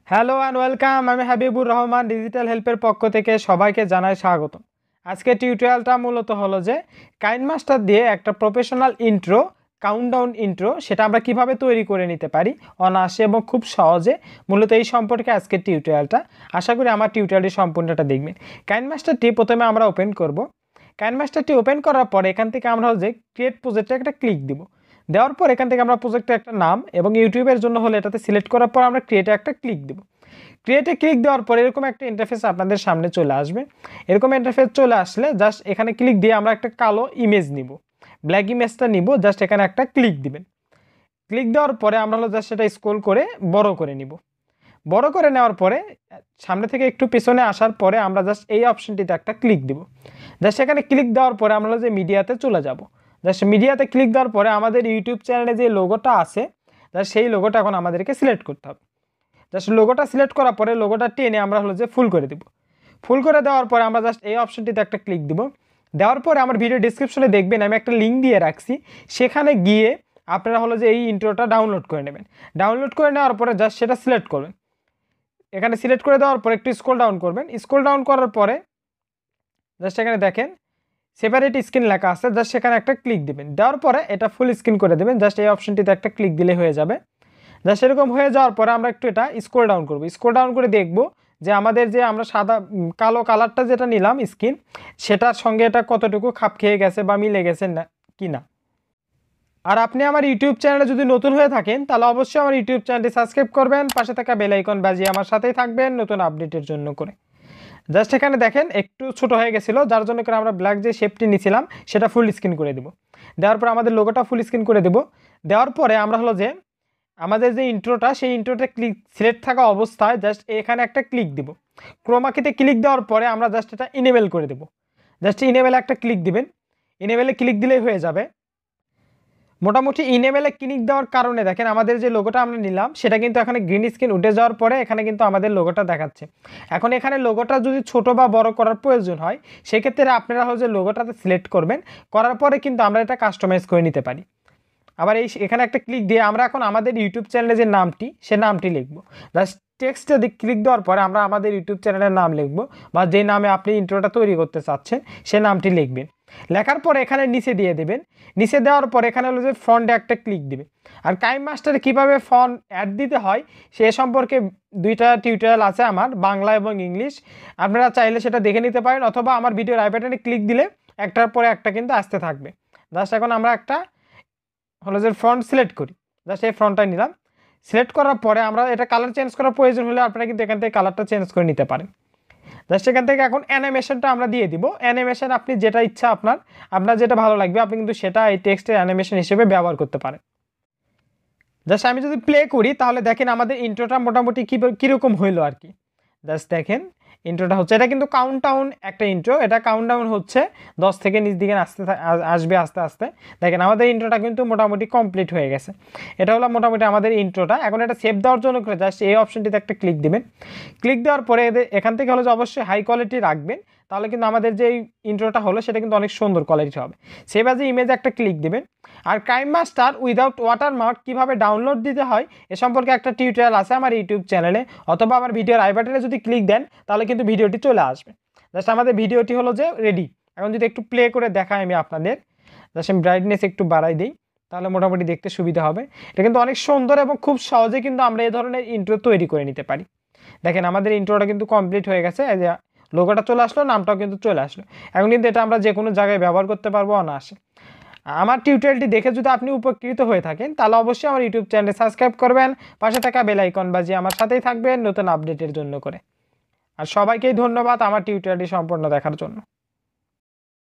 Hello and welcome. আমি Habibur Rahman digital হেল্পের পক্ষ থেকে সবাইকে জানাই স্বাগত। আজকে টিউটোরিয়ালটা মূলত হলো যে কাইনমাস্টার দিয়ে একটা প্রফেশনাল ইন্ট্রো, কাউন্টডাউন ইন্ট্রো সেটা আমরা কিভাবে তৈরি করে নিতে পারি অনায়াসে এবং খুব সহজে। মূলত এই সম্পর্কে আজকের টিউটোরিয়ালটা, আশা করি আমার টিউটোরিয়ালটি সম্পূর্ণটা দেখবেন। কাইনমাস্টারটি প্রথমে আমরা ওপেন করব। কাইনমাস্টারটি ওপেন করার পরে এখান থেকে আমরা যে ক্রিয়েট প্রজেক্টে একটা ক্লিক দিব। দেওয়ার পর এখান থেকে আমরা প্রজেক্টের একটা নাম এবং ইউটিউবের জন্য হলে এটাতে সিলেক্ট করার পর আমরা ক্রিয়েটে একটা ক্লিক দেব। ক্রিয়েটে ক্লিক দেওয়ার পর এরকম একটা ইন্টারফেস আপনাদের সামনে চলে আসবে। এরকম ইন্টারফেস চলে আসলে জাস্ট এখানে ক্লিক দিয়ে আমরা একটা কালো ইমেজ নিব, ব্ল্যাক ইমেজটা নিব। জাস্ট এখানে একটা ক্লিক দিবেন। ক্লিক দেওয়ার পরে আমরা হলো জাস্ট সেটা স্ক্রল করে বড় করে নিব। বড় করে নেওয়ার পরে সামনে থেকে একটু পিছনে আসার পরে আমরা জাস্ট এই অপশনটিতে একটা ক্লিক দিব। জাস্ট এখানে ক্লিক দেওয়ার পরে আমরা হলো যে মিডিয়াতে চলে যাব। জাস্ট মিডিয়াতে ক্লিক দেওয়ার পরে আমাদের ইউটিউব চ্যানেলে যে লোগোটা আছে জাস্ট সেই লোগোটা এখন আমাদেরকে সিলেক্ট করতে হবে। জাস্ট লোগোটা সিলেক্ট করার পরে লোগোটা টেনে আমরা হলো যে ফুল করে দেব। ফুল করে দেওয়ার পরে আমরা জাস্ট এই অপশনটিতে একটা ক্লিক দিব। দেওয়ার পরে আমার ভিডিও ডিসক্রিপশনে দেখবেন আমি একটা লিঙ্ক দিয়ে রাখছি, সেখানে গিয়ে আপনারা হলো যে এই ইন্ট্রোটা ডাউনলোড করে নেবেন। ডাউনলোড করে নেওয়ার পরে জাস্ট সেটা সিলেক্ট করবেন। এখানে সিলেক্ট করে দেওয়ার পরে একটু স্ক্রল ডাউন করবেন। স্ক্রল ডাউন করার পরে জাস্ট এখানে দেখেন সেপারেট স্ক্রিন লেখা আছে, জাস্ট সেখানে একটা ক্লিক দিবেন। দেওয়ার পরে এটা ফুল স্ক্রিন করে দেবেন। জাস্ট এই অপশনটিতে একটা ক্লিক দিলে হয়ে যাবে। জাস্ট এরকম হয়ে যাওয়ার পরে আমরা একটু এটা স্ক্রল ডাউন করব। স্ক্রল ডাউন করে দেখব যে আমাদের যে আমরা সাদা কালো কালারটা যেটা নিলাম স্ক্রিন, সেটার সঙ্গে এটা কতটুকু খাপ খেয়ে গেছে বা মিলে গেছে না কি না। আর আপনি আমার ইউটিউব চ্যানেলে যদি নতুন হয়ে থাকেন তাহলে অবশ্যই আমার ইউটিউব চ্যানেলটি সাবস্ক্রাইব করবেন, পাশে থাকা বেল আইকন বাজিয়ে আমার সাথেই থাকবেন নতুন আপডেটের জন্য করে। জাস্ট এখানে দেখেন একটু ছোট হয়ে গেছিলো, যার জন্য করে আমরা ব্ল্যাক যে শেপটি নিয়েছিলাম সেটা ফুল স্ক্রিন করে দেব। দেওয়ার পর আমাদের লোগোটা ফুল স্ক্রিন করে দেব। দেওয়ার পরে আমরা হলো যে আমাদের যে ইন্ট্রোটা সেই ইন্ট্রোটা ক্লিক সিলেক্ট থাকা অবস্থায় জাস্ট এখানে একটা ক্লিক দিব। ক্রোমাকিতে ক্লিক দেওয়ার পরে আমরা জাস্ট এটা ইনেবল করে দেব। জাস্ট ইনেবলে একটা ক্লিক দিবেন। ইনেবলে ক্লিক দিলেই হয়ে যাবে। মোটামুটি ইনেবলে ক্লিক দেওয়ার কারণে দেখেন আমাদের যে লোগোটা আমরা নিলাম সেটা কিন্তু এখানে গ্রিন স্ক্রিন উঠে যাওয়ার পরে এখানে কিন্তু আমাদের লোগোটা দেখাচ্ছে। এখন এখানে লোগোটা যদি ছোট বা বড় করার প্রয়োজন হয় সেক্ষেত্রে আপনারা হলো যে লোগোটাতে সিলেক্ট করবেন, করার পরে কিন্তু আমরা এটা কাস্টমাইজ করে নিতে পারি। আবার এখানে একটা ক্লিক দিয়ে আমরা এখন আমাদের ইউটিউব চ্যানেলে যে নামটি সে নামটি লিখব। জাস্ট টেক্সটে ক্লিক দেওয়ার পরে আমরা আমাদের ইউটিউব চ্যানেলের নাম লিখব বা যে নামে আপনি ইন্ট্রোটা তৈরি করতে চাচ্ছেন সে নামটি লিখবেন। লেখার পরে এখানে নিচে দিয়ে দেবেন। নিচে দেওয়ার পরে এখানে হলো যে ফন্টে একটা ক্লিক দিবে। আর কাইনমাস্টারে কীভাবে ফন্ট অ্যাড দিতে হয় সে সম্পর্কে দুইটা টিউটোরিয়াল আছে আমার, বাংলা এবং ইংলিশ। আপনারা চাইলে সেটা দেখে নিতে পারেন, অথবা আমার ভিডিওর আই বাটনে ক্লিক দিলে একটার পরে একটা কিন্তু আসতে থাকবে। জাস্ট এখন আমরা একটা হলো যে ফ্রন্ট সিলেক্ট করি। জাস্ট এই ফ্রন্টটা নিলাম। সিলেক্ট করার পরে আমরা এটা কালার চেঞ্জ করার প্রয়োজন হলে আপনারা কিন্তু এখান থেকে কালারটা চেঞ্জ করে নিতে পারেন। জাস্ট এখান থেকে এখন অ্যানিমেশনটা আমরা দিয়ে দিব। অ্যানিমেশন আপনি যেটা ইচ্ছা আপনার যেটা ভালো লাগবে আপনি কিন্তু সেটা এই টেক্সটের অ্যানিমেশন হিসেবে ব্যবহার করতে পারেন। জাস্ট আমি যদি প্লে করি তাহলে দেখেন আমাদের ইন্ট্রোটা মোটামুটি কীরকম হইলো আর কি। জাস্ট দেখেন ইন্ট্রোটা হচ্ছে, এটা কিন্তু কাউন্টডাউন একটা ইন্ট্রো, এটা কাউন্টডাউন হচ্ছে 10 থেকে নিচ দিকে আসবে আস্তে আস্তে। দেখেন আমাদের ইন্ট্রোটা কিন্তু মোটামুটি কমপ্লিট হয়ে গেছে। এটা হলো মোটামুটি আমাদের ইন্ট্রোটা। এখন এটা সেভ দেওয়ার জন্য করে জাস্ট এই অপশনটিতে একটা ক্লিক দিবেন। ক্লিক দেওয়ার পরে এখান থেকে হলো যে অবশ্যই হাই কোয়ালিটি রাখবেন, তাহলে কিন্তু আমাদের যে ইন্ট্রোটা হলো সেটা কিন্তু অনেক সুন্দর কোয়ালিটি হবে। সেভ অ্যাজ ইমেজে একটা ক্লিক দিবেন। আর কাইনমাস্টার উইদাউট ওয়াটারমার্ক কীভাবে ডাউনলোড দিতে হয় এ সম্পর্কে একটা টিউটোরিয়াল আছে আমার ইউটিউব চ্যানেলে, অথবা আমার ভিডিওর আই বাটনে যদি ক্লিক দেন তাহলে কিন্তু ভিডিওটি চলে আসবে। জাস্ট আমাদের ভিডিওটি হলো যে রেডি। এখন যদি একটু প্লে করে দেখাই আমি আপনাদের, জাস্ট আমি ব্রাইটনেস একটু বাড়াই দিই তাহলে মোটামুটি দেখতে সুবিধা হবে। এটা কিন্তু অনেক সুন্দর এবং খুব সহজে কিন্তু আমরা এই ধরনের ইন্ট্রো তৈরি করে নিতে পারি। দেখেন আমাদের ইন্ট্রোটা কিন্তু কমপ্লিট হয়ে গেছে। এই যে লোগোটা চলে আসলো, নামটাও কিন্তু চলে আসলো। এখন কিন্তু এটা আমরা যে কোনো জায়গায় ব্যবহার করতে পারবো অনায়াসে। আমার টিউটোরিয়ালটি দেখে যদি আপনি উপকৃত হয়ে থাকেন তাহলে অবশ্যই আমার ইউটিউব চ্যানেলে সাবস্ক্রাইব করবেন, পাশে থাকা বেল আইকন বাজিয়ে আমার সাথেই থাকবেন নতুন আপডেটের জন্য করে। আর সবাইকেই ধন্যবাদ আমার টিউটোরিয়ালটি সম্পূর্ণ দেখার জন্য।